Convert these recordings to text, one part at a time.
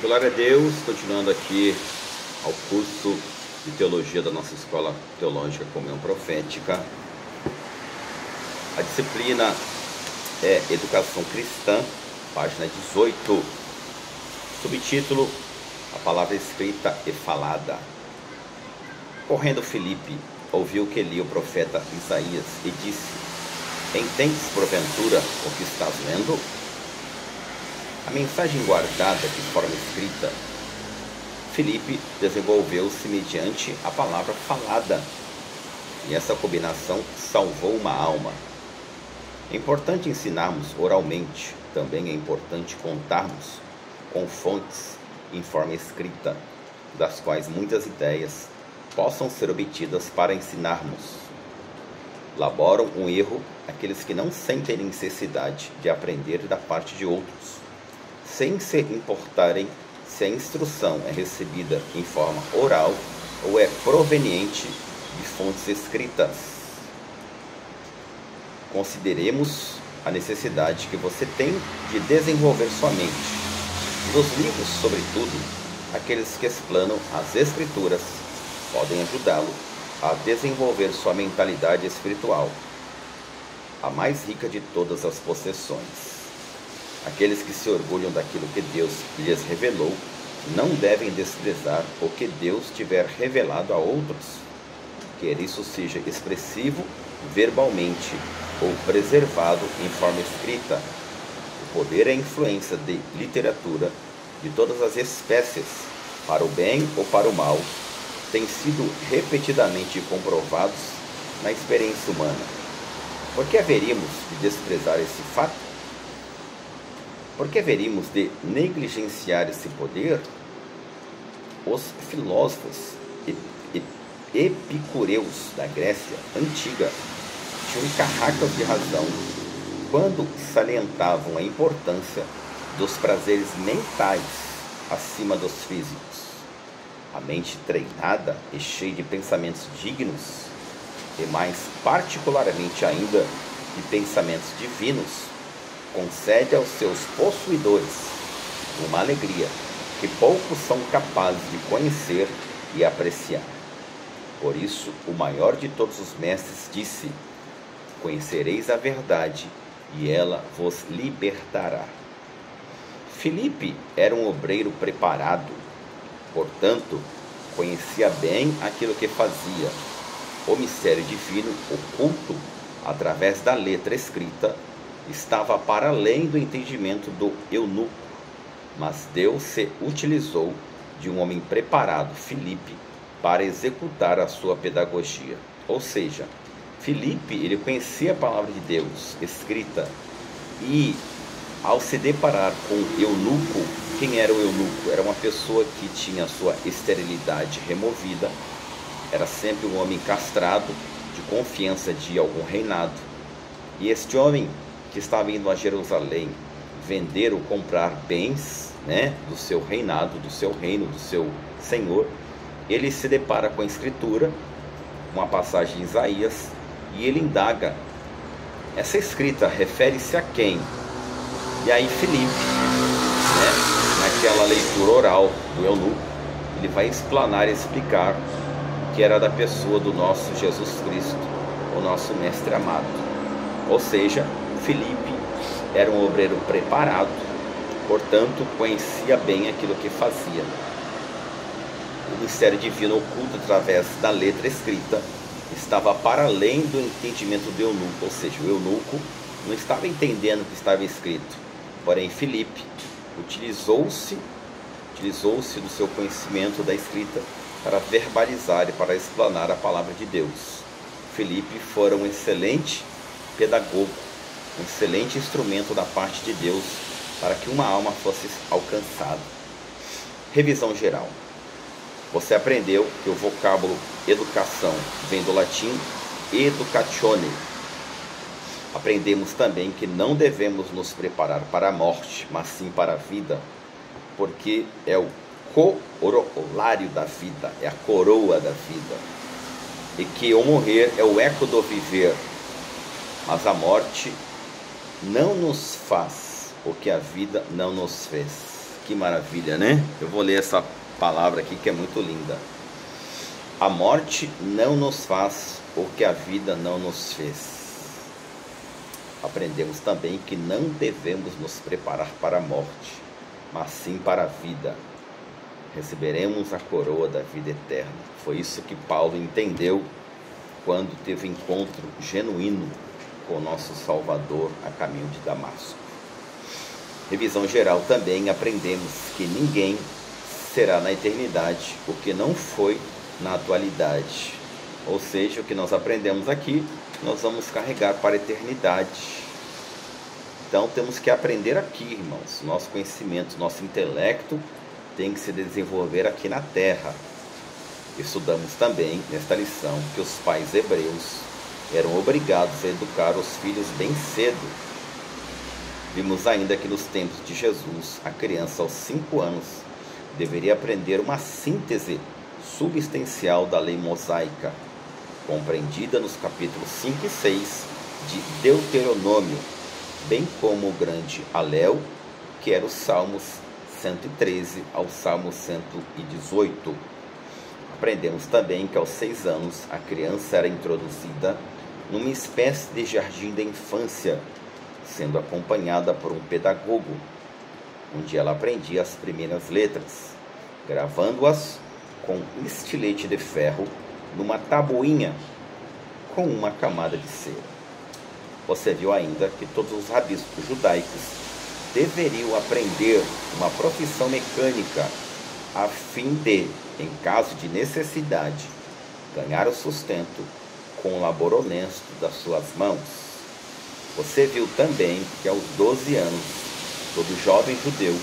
Glória a Deus, continuando aqui ao curso de teologia da nossa Escola Teológica Comunhão Profética. A disciplina é Educação Cristã, página 18, subtítulo: A palavra escrita e falada. Correndo Filipe, ouviu que lia o profeta Isaías e disse: Entendes porventura o que estás lendo? A mensagem guardada de forma escrita. Filipe desenvolveu-se mediante a palavra falada, e essa combinação salvou uma alma. É importante ensinarmos oralmente, também é importante contarmos com fontes em forma escrita, das quais muitas ideias possam ser obtidas para ensinarmos. Laboram um erro aqueles que não sentem necessidade de aprender da parte de outros, sem se importarem se a instrução é recebida em forma oral ou é proveniente de fontes escritas. Consideremos a necessidade que você tem de desenvolver sua mente. Nos livros, sobretudo, aqueles que explanam as Escrituras podem ajudá-lo a desenvolver sua mentalidade espiritual, a mais rica de todas as possessões. Aqueles que se orgulham daquilo que Deus lhes revelou não devem desprezar o que Deus tiver revelado a outros, quer isso seja expressivo verbalmente ou preservado em forma escrita. O poder e a influência de literatura de todas as espécies, para o bem ou para o mal, têm sido repetidamente comprovados na experiência humana. Por que haveríamos de desprezar esse fato? Por que haveríamos de negligenciar esse poder? Os filósofos epicureus da Grécia Antiga tinham carracas de razão quando salientavam a importância dos prazeres mentais acima dos físicos. A mente treinada e cheia de pensamentos dignos, e mais particularmente ainda de pensamentos divinos, concede aos seus possuidores uma alegria que poucos são capazes de conhecer e apreciar. Por isso, o maior de todos os mestres disse: Conhecereis a verdade, e ela vos libertará. Filipe era um obreiro preparado, portanto, conhecia bem aquilo que fazia. O mistério divino oculto através da letra escrita estava para além do entendimento do eunuco, mas Deus se utilizou de um homem preparado, Filipe, para executar a sua pedagogia. Ou seja, Filipe, ele conhecia a palavra de Deus escrita, e ao se deparar com o eunuco, quem era o eunuco? Era uma pessoa que tinha a sua esterilidade removida, era sempre um homem castrado, de confiança de algum reinado, e este homem que estava indo a Jerusalém vender ou comprar bens, do seu reinado, do seu reino, do seu senhor, ele se depara com a escritura, uma passagem de Isaías, e ele indaga: essa escrita refere-se a quem? E aí Filipe, naquela leitura oral do eunuco, ele vai explanar e explicar que era da pessoa do nosso Jesus Cristo, o nosso mestre amado. Ou seja, Filipe era um obreiro preparado, portanto, conhecia bem aquilo que fazia. O mistério divino oculto através da letra escrita estava para além do entendimento do eunuco, ou seja, o eunuco não estava entendendo o que estava escrito. Porém, Filipe utilizou-se do seu conhecimento da escrita para verbalizar e para explanar a palavra de Deus. Filipe fora um excelente pedagogo, um excelente instrumento da parte de Deus para que uma alma fosse alcançada. Revisão geral. Você aprendeu que o vocábulo educação vem do latim educatione. Aprendemos também que não devemos nos preparar para a morte, mas sim para a vida, porque é o corolário da vida, é a coroa da vida, e que o morrer é o eco do viver, mas a morte não nos faz o que a vida não nos fez. Que maravilha, né? Eu vou ler essa palavra aqui que é muito linda. A morte não nos faz o que a vida não nos fez. Aprendemos também que não devemos nos preparar para a morte, mas sim para a vida. Receberemos a coroa da vida eterna. Foi isso que Paulo entendeu quando teve encontro genuíno com o nosso Salvador a caminho de Damasco. Revisão geral também aprendemos que ninguém será na eternidade o que não foi na atualidade. Ou seja, o que nós aprendemos aqui, nós vamos carregar para a eternidade. Então temos que aprender aqui, irmãos. Nosso conhecimento, nosso intelecto tem que se desenvolver aqui na terra. Estudamos também nesta lição que os pais hebreus eram obrigados a educar os filhos bem cedo. Vimos ainda que nos tempos de Jesus, a criança aos 5 anos deveria aprender uma síntese substancial da lei mosaica, compreendida nos capítulos 5 e 6 de Deuteronômio, bem como o grande Alel, que era os Salmos 113 ao Salmo 118. Aprendemos também que aos 6 anos a criança era introduzida numa espécie de jardim da infância, sendo acompanhada por um pedagogo, onde ela aprendia as primeiras letras, gravando-as com estilete de ferro numa tabuinha com uma camada de cera. Você viu ainda que todos os rabis judaicos deveriam aprender uma profissão mecânica a fim de, em caso de necessidade, ganhar o sustento com o labor honesto das suas mãos. Você viu também que aos 12 anos, todo jovem judeu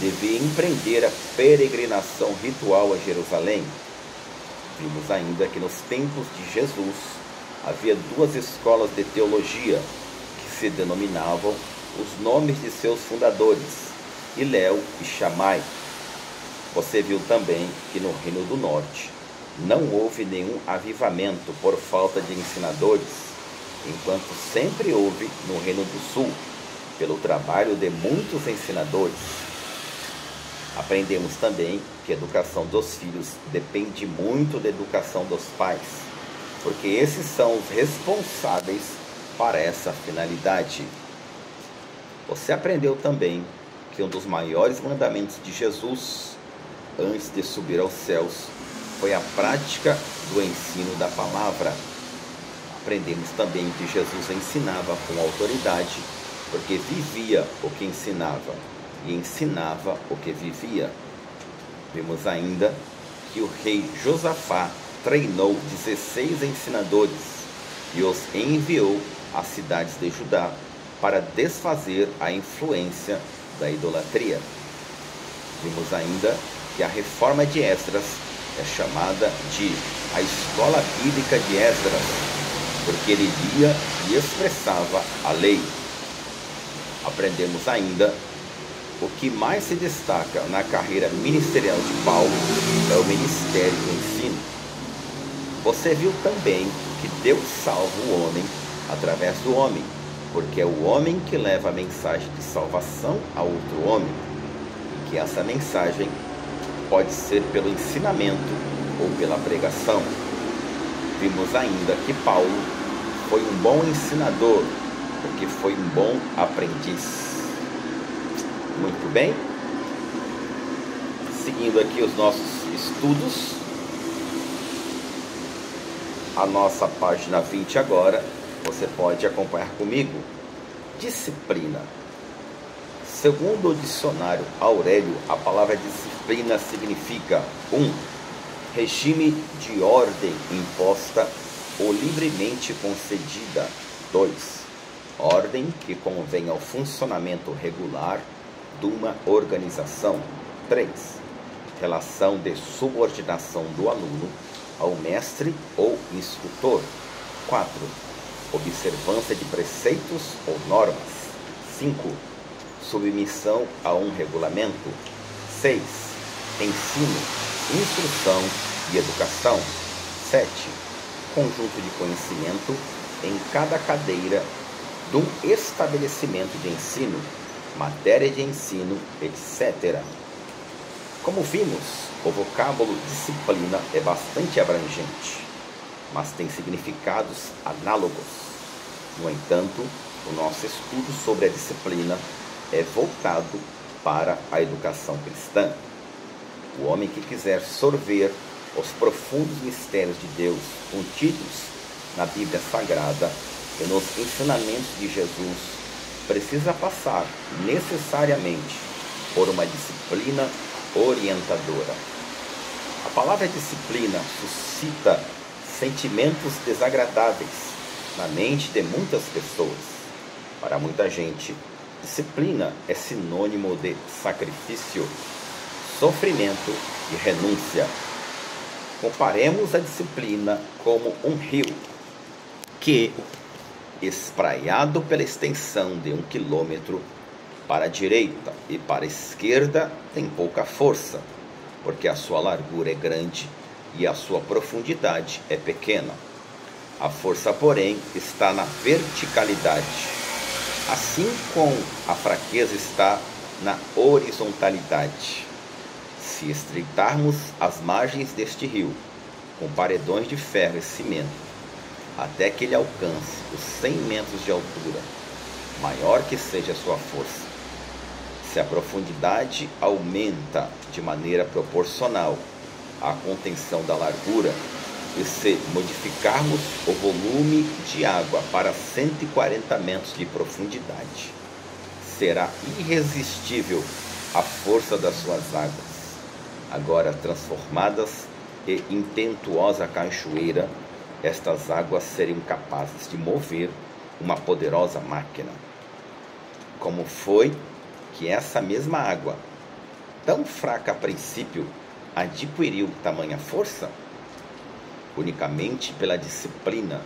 devia empreender a peregrinação ritual a Jerusalém. Vimos ainda que nos tempos de Jesus havia 2 escolas de teologia que se denominavam os nomes de seus fundadores, Hilel e Shammai. Você viu também que no Reino do Norte não houve nenhum avivamento por falta de ensinadores, enquanto sempre houve no Reino do Sul, pelo trabalho de muitos ensinadores. Aprendemos também que a educação dos filhos depende muito da educação dos pais, porque esses são os responsáveis para essa finalidade. Você aprendeu também que um dos maiores mandamentos de Jesus, antes de subir aos céus, foi a prática do ensino da palavra. Aprendemos também que Jesus ensinava com autoridade, porque vivia o que ensinava, e ensinava o que vivia. Vimos ainda que o rei Josafá treinou 16 ensinadores e os enviou às cidades de Judá para desfazer a influência da idolatria. Vimos ainda que a reforma de Esdras é chamada de a escola bíblica de Esdras, porque ele lia e expressava a lei. Aprendemos ainda o que mais se destaca na carreira ministerial de Paulo é o ministério do ensino. Você viu também que Deus salva o homem através do homem, porque é o homem que leva a mensagem de salvação a outro homem, e que essa mensagem pode ser pelo ensinamento ou pela pregação. Vimos ainda que Paulo foi um bom ensinador, porque foi um bom aprendiz. Muito bem, seguindo aqui os nossos estudos, a nossa página 20 agora, você pode acompanhar comigo. Disciplina. Segundo o dicionário Aurélio, a palavra disciplina significa 1. Regime de ordem imposta ou livremente concedida. 2. Ordem que convém ao funcionamento regular de uma organização. 3. Relação de subordinação do aluno ao mestre ou instrutor. 4. Observância de preceitos ou normas. 5. Submissão a um regulamento. 6. Ensino, instrução e educação. 7. Conjunto de conhecimento em cada cadeira de um estabelecimento de ensino, matéria de ensino, etc. Como vimos, o vocábulo disciplina é bastante abrangente, mas tem significados análogos. No entanto, o nosso estudo sobre a disciplina é voltado para a educação cristã. O homem que quiser sorver os profundos mistérios de Deus contidos na Bíblia Sagrada e nos ensinamentos de Jesus precisa passar necessariamente por uma disciplina orientadora. A palavra disciplina suscita sentimentos desagradáveis na mente de muitas pessoas. Para muita gente, disciplina é sinônimo de sacrifício, sofrimento e renúncia. Comparemos a disciplina como um rio que, espraiado pela extensão de 1 quilômetro para a direita e para a esquerda, tem pouca força, porque a sua largura é grande e a sua profundidade é pequena. A força, porém, está na verticalidade, assim como a fraqueza está na horizontalidade. Se estreitarmos as margens deste rio com paredões de ferro e cimento, até que ele alcance os 100 metros de altura, maior que seja a sua força, se a profundidade aumenta de maneira proporcional à contenção da largura, e se modificarmos o volume de água para 140 metros de profundidade, será irresistível a força das suas águas, agora transformadas em impetuosa cachoeira. Estas águas seriam capazes de mover uma poderosa máquina. Como foi que essa mesma água, tão fraca a princípio, adquiriu tamanha força? Unicamente pela disciplina,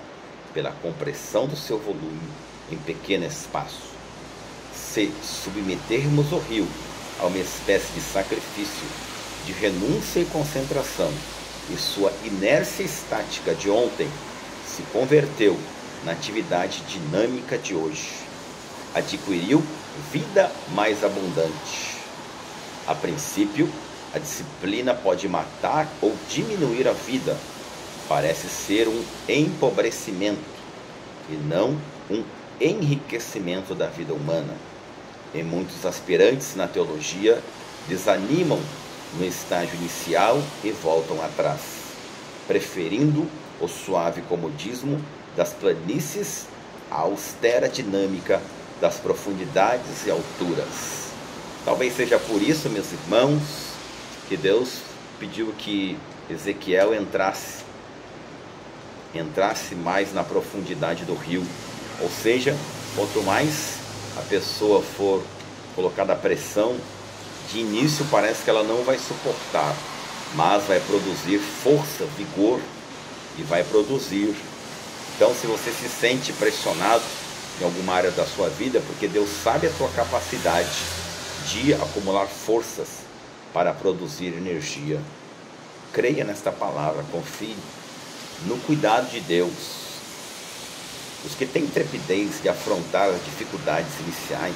pela compressão do seu volume em pequeno espaço. Se submetermos o rio a uma espécie de sacrifício, de renúncia e concentração, e sua inércia estática de ontem se converteu na atividade dinâmica de hoje, adquiriu vida mais abundante. A princípio, a disciplina pode matar ou diminuir a vida. Parece ser um empobrecimento e não um enriquecimento da vida humana. E muitos aspirantes na teologia desanimam no estágio inicial e voltam atrás, preferindo o suave comodismo das planícies à austera dinâmica das profundidades e alturas. Talvez seja por isso, meus irmãos, que Deus pediu que Ezequiel entrasse mais na profundidade do rio. Ou seja, quanto mais a pessoa for colocada à pressão, de início parece que ela não vai suportar, mas vai produzir força, vigor e vai produzir. Então, se você se sente pressionado em alguma área da sua vida, porque Deus sabe a tua capacidade de acumular forças para produzir energia. Creia nesta palavra, confie no cuidado de Deus. Os que têm trepidez de afrontar as dificuldades iniciais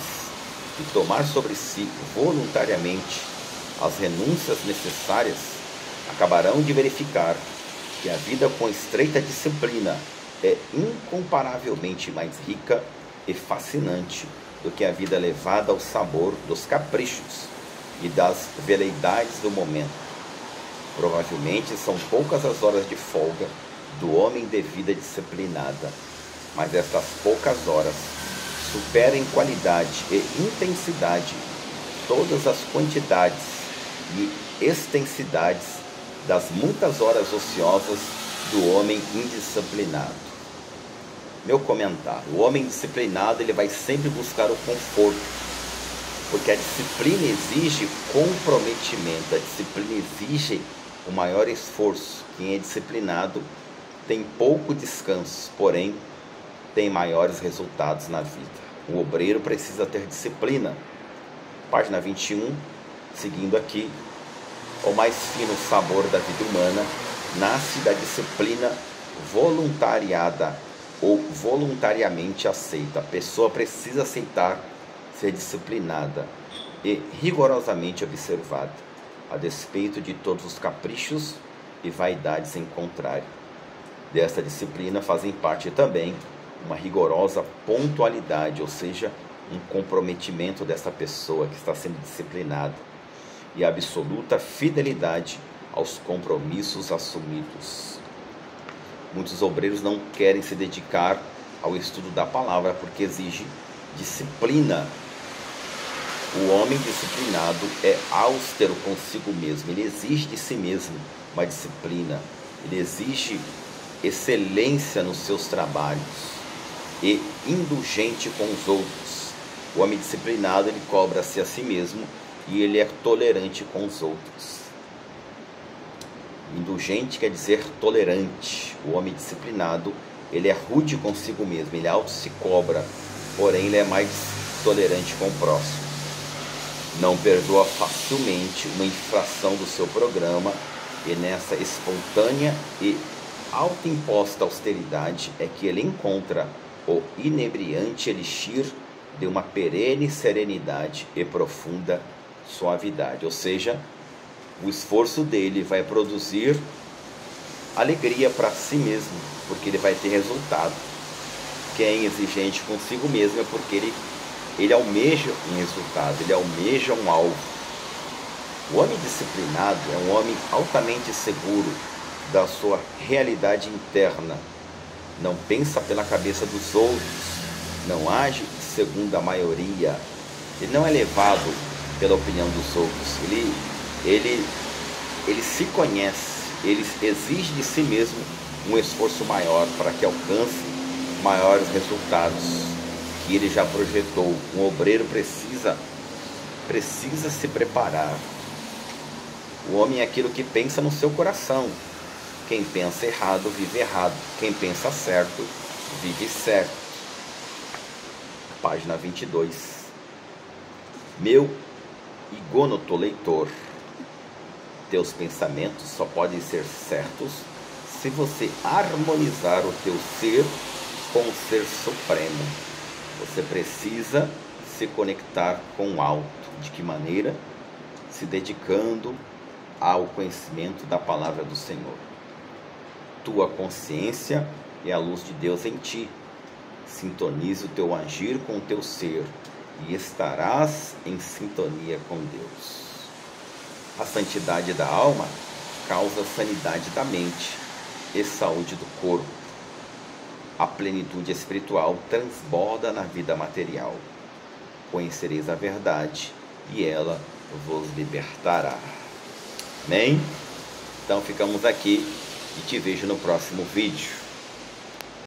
e tomar sobre si voluntariamente as renúncias necessárias, acabarão de verificar que a vida com estreita disciplina é incomparavelmente mais rica e fascinante do que a vida levada ao sabor dos caprichos e das veleidades do momento. Provavelmente são poucas as horas de folga do homem de vida disciplinada, mas estas poucas horas superam em qualidade e intensidade todas as quantidades e extensidades das muitas horas ociosas do homem indisciplinado. Meu comentário: o homem disciplinado ele vai sempre buscar o conforto, porque a disciplina exige comprometimento, a disciplina exige o maior esforço. Quem é disciplinado tem pouco descanso, porém tem maiores resultados na vida. O obreiro precisa ter disciplina. Página 21, seguindo aqui: o mais fino sabor da vida humana nasce da disciplina voluntariada ou voluntariamente aceita. A pessoa precisa aceitar ser disciplinada e rigorosamente observada. a despeito de todos os caprichos e vaidades em contrário. Desta disciplina fazem parte também uma rigorosa pontualidade, ou seja, um comprometimento dessa pessoa que está sendo disciplinada, e absoluta fidelidade aos compromissos assumidos. Muitos obreiros não querem se dedicar ao estudo da palavra porque exige disciplina. O homem disciplinado é austero consigo mesmo, ele exige de si mesmo uma disciplina, ele exige excelência nos seus trabalhos e indulgente com os outros. O homem disciplinado, ele cobra-se a si mesmo e ele é tolerante com os outros. Indulgente quer dizer tolerante. O homem disciplinado, ele é rude consigo mesmo, ele auto se cobra, porém ele é mais tolerante com o próximo. Não perdoa facilmente uma infração do seu programa, e nessa espontânea e autoimposta austeridade é que ele encontra o inebriante elixir de uma perene serenidade e profunda suavidade. Ou seja, o esforço dele vai produzir alegria para si mesmo, porque ele vai ter resultado. Quem é exigente consigo mesmo é porque ele almeja um resultado, ele almeja um alvo. O homem disciplinado é um homem altamente seguro da sua realidade interna. Não pensa pela cabeça dos outros, não age segundo a maioria. Ele não é levado pela opinião dos outros. Ele se conhece, ele exige de si mesmo um esforço maior para que alcance maiores resultados que ele já projetou. Um obreiro precisa se preparar. O homem é aquilo que pensa no seu coração. Quem pensa errado, vive errado. Quem pensa certo, vive certo. Página 22. Meu igônoto leitor, teus pensamentos só podem ser certos se você harmonizar o teu ser com o ser supremo. Você precisa se conectar com o alto. De que maneira? Se dedicando ao conhecimento da palavra do Senhor. Tua consciência é a luz de Deus em ti. Sintonize o teu agir com o teu ser e estarás em sintonia com Deus. A santidade da alma causa sanidade da mente e saúde do corpo. A plenitude espiritual transborda na vida material. Conhecereis a verdade e ela vos libertará. Amém? Então ficamos aqui e te vejo no próximo vídeo.